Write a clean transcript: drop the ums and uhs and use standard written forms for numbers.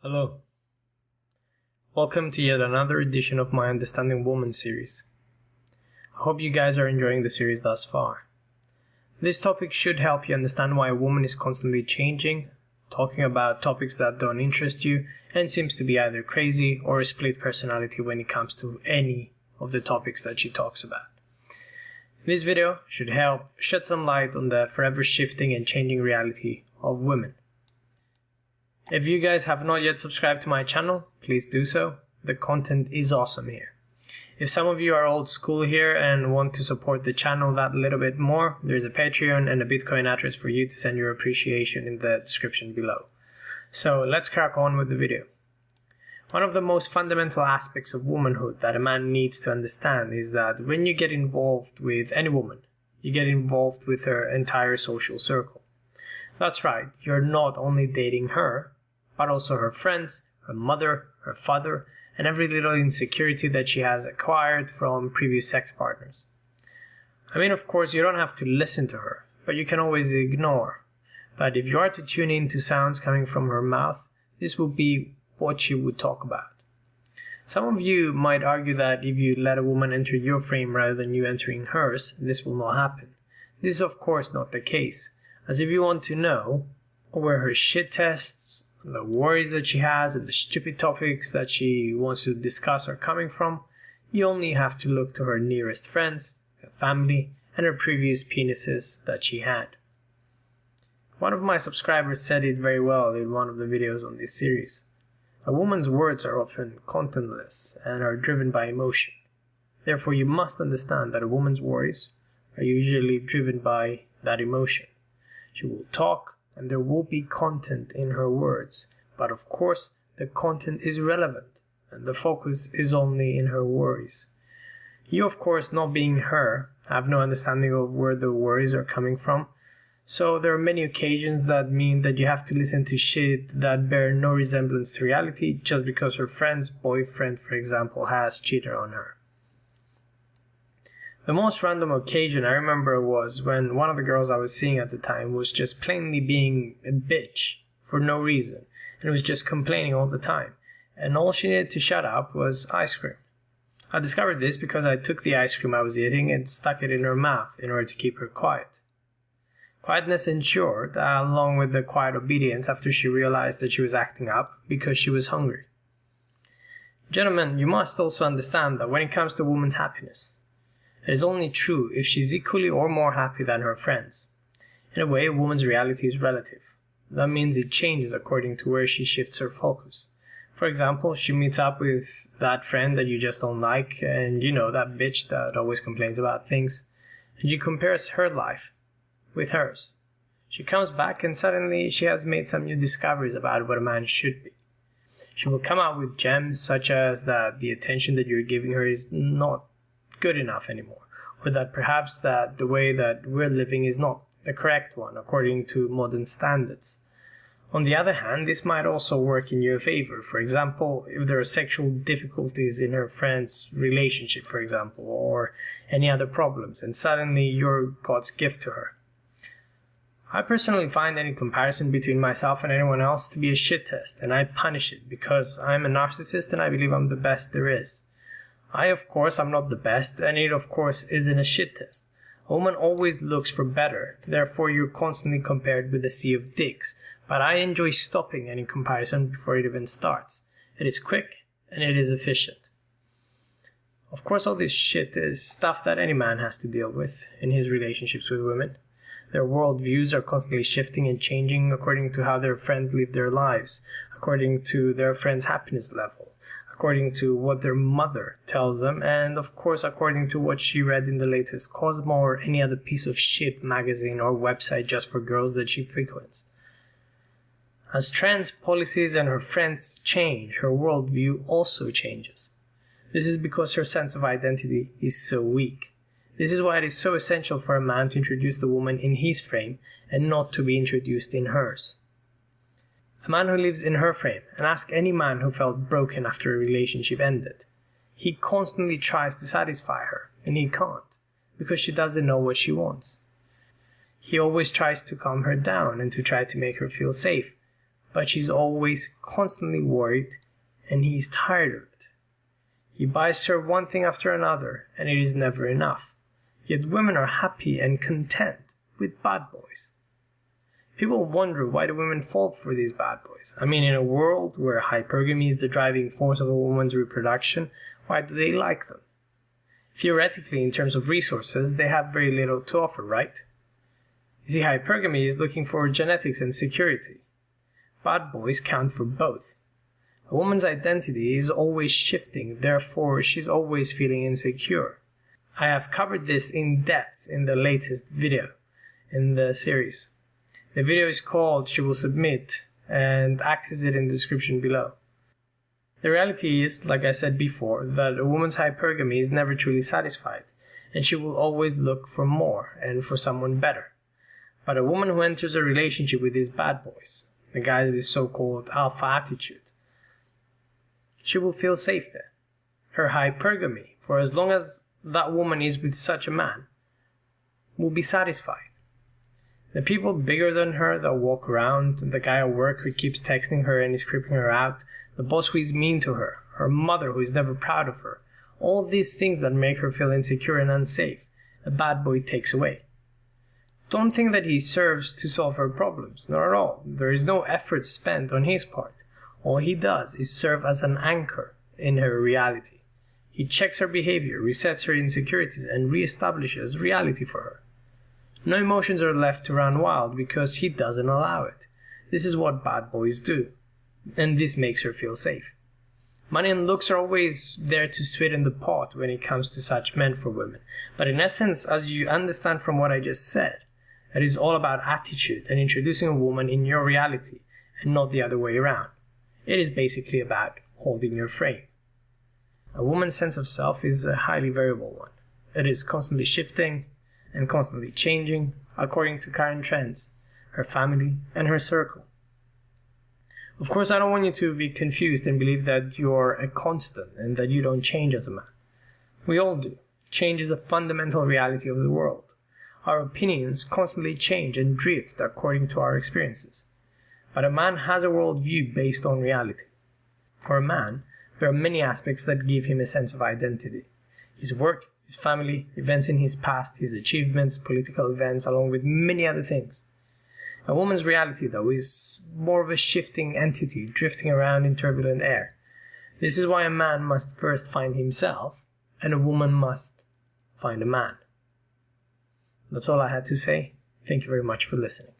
Hello. Welcome to yet another edition of my Understanding Woman series. I hope you guys are enjoying the series thus far. This topic should help you understand why a woman is constantly changing, talking about topics that don't interest you, and seems to be either crazy or a split personality when it comes to any of the topics that she talks about. This video should help shed some light on the forever shifting and changing reality of women. If you guys have not yet subscribed to my channel, please do so. The content is awesome here. If some of you are old school here and want to support the channel that little bit more, there's a Patreon and a Bitcoin address for you to send your appreciation in the description below. So let's crack on with the video. One of the most fundamental aspects of womanhood that a man needs to understand is that when you get involved with any woman, you get involved with her entire social circle. That's right, you're not only dating her, but also her friends, her mother, her father, and every little insecurity that she has acquired from previous sex partners. I mean, of course, you don't have to listen to her, but you can always ignore. But if you are to tune in to sounds coming from her mouth, this will be what she would talk about. Some of you might argue that if you let a woman enter your frame rather than you entering hers, this will not happen. This is of course not the case, as if you want to know where her shit tests, the worries that she has, and the stupid topics that she wants to discuss are coming from, you only have to look to her nearest friends, her family, and her previous penises that she had. One of my subscribers said it very well in one of the videos on this series. A woman's words are often contentless and are driven by emotion. Therefore, you must understand that a woman's worries are usually driven by that emotion. She will talk, and there will be content in her words, but of course the content is relevant and the focus is only in her worries. You, of course, not being her, have no understanding of where the worries are coming from, so there are many occasions that mean that you have to listen to shit that bear no resemblance to reality just because her friend's boyfriend, for example, has cheated on her. The most random occasion I remember was when one of the girls I was seeing at the time was just plainly being a bitch for no reason and was just complaining all the time, and all she needed to shut up was ice cream. I discovered this because I took the ice cream I was eating and stuck it in her mouth in order to keep her quiet. Quietness ensured, along with the quiet obedience after she realized that she was acting up because she was hungry. Gentlemen, you must also understand that when it comes to a woman's happiness, it is only true if she's equally or more happy than her friends. In a way, a woman's reality is relative. That means it changes according to where she shifts her focus. For example, she meets up with that friend that you just don't like, and you know, that bitch that always complains about things, and she compares her life with hers. She comes back and suddenly she has made some new discoveries about what a man should be. She will come out with gems such as that the attention that you're giving her is not good enough anymore, or that perhaps that the way that we're living is not the correct one according to modern standards. On the other hand, this might also work in your favor. For example, if there are sexual difficulties in her friend's relationship, for example, or any other problems, and suddenly you're God's gift to her. I personally find any comparison between myself and anyone else to be a shit test, and I punish it because I'm a narcissist and I believe I'm the best there is. I, of course, am not the best, and it, of course, isn't a shit test. A woman always looks for better, therefore you're constantly compared with a sea of dicks, but I enjoy stopping any comparison before it even starts. It is quick, and it is efficient. Of course, all this shit is stuff that any man has to deal with in his relationships with women. Their worldviews are constantly shifting and changing according to how their friends live their lives, according to their friends' happiness level, according to what their mother tells them, and of course according to what she read in the latest Cosmo or any other piece of shit magazine or website just for girls that she frequents. As trends, policies, and her friends change, her worldview also changes. This is because her sense of identity is so weak. This is why it is so essential for a man to introduce the woman in his frame and not to be introduced in hers. A man who lives in her frame, and ask any man who felt broken after a relationship ended. He constantly tries to satisfy her, and he can't, because she doesn't know what she wants. He always tries to calm her down and to try to make her feel safe, but she's always constantly worried, and he's tired of it. He buys her one thing after another, and it is never enough. Yet women are happy and content with bad boys. People wonder why do women fall for these bad boys. I mean, in a world where hypergamy is the driving force of a woman's reproduction, why do they like them? Theoretically, in terms of resources, they have very little to offer, right? You see, hypergamy is looking for genetics and security. Bad boys count for both. A woman's identity is always shifting, therefore she's always feeling insecure. I have covered this in depth in the latest video in the series. The video is called She Will Submit, and access it in the description below. The reality is, like I said before, that a woman's hypergamy is never truly satisfied, and she will always look for more and for someone better. But a woman who enters a relationship with these bad boys, the guys with so-called alpha attitude, she will feel safe there. Her hypergamy, for as long as that woman is with such a man, will be satisfied. The people bigger than her that walk around, the guy at work who keeps texting her and is creeping her out, the boss who is mean to her, her mother who is never proud of her, all these things that make her feel insecure and unsafe, a bad boy takes away. Don't think that he serves to solve her problems, not at all. There is no effort spent on his part. All he does is serve as an anchor in her reality. He checks her behavior, resets her insecurities, and reestablishes reality for her. No emotions are left to run wild because he doesn't allow it. This is what bad boys do, and this makes her feel safe. Money and looks are always there to sweeten the pot when it comes to such men for women, but in essence, as you understand from what I just said, it is all about attitude and introducing a woman in your reality and not the other way around. It is basically about holding your frame. A woman's sense of self is a highly variable one. It is constantly shifting and constantly changing according to current trends, her family, and her circle. Of course, I don't want you to be confused and believe that you're a constant and that you don't change as a man. We all do. Change is a fundamental reality of the world. Our opinions constantly change and drift according to our experiences. But a man has a worldview based on reality. For a man, there are many aspects that give him a sense of identity. His work, his family, events in his past, his achievements, political events, along with many other things. A woman's reality, though, is more of a shifting entity drifting around in turbulent air. This is why a man must first find himself, and a woman must find a man. That's all I had to say. Thank you very much for listening.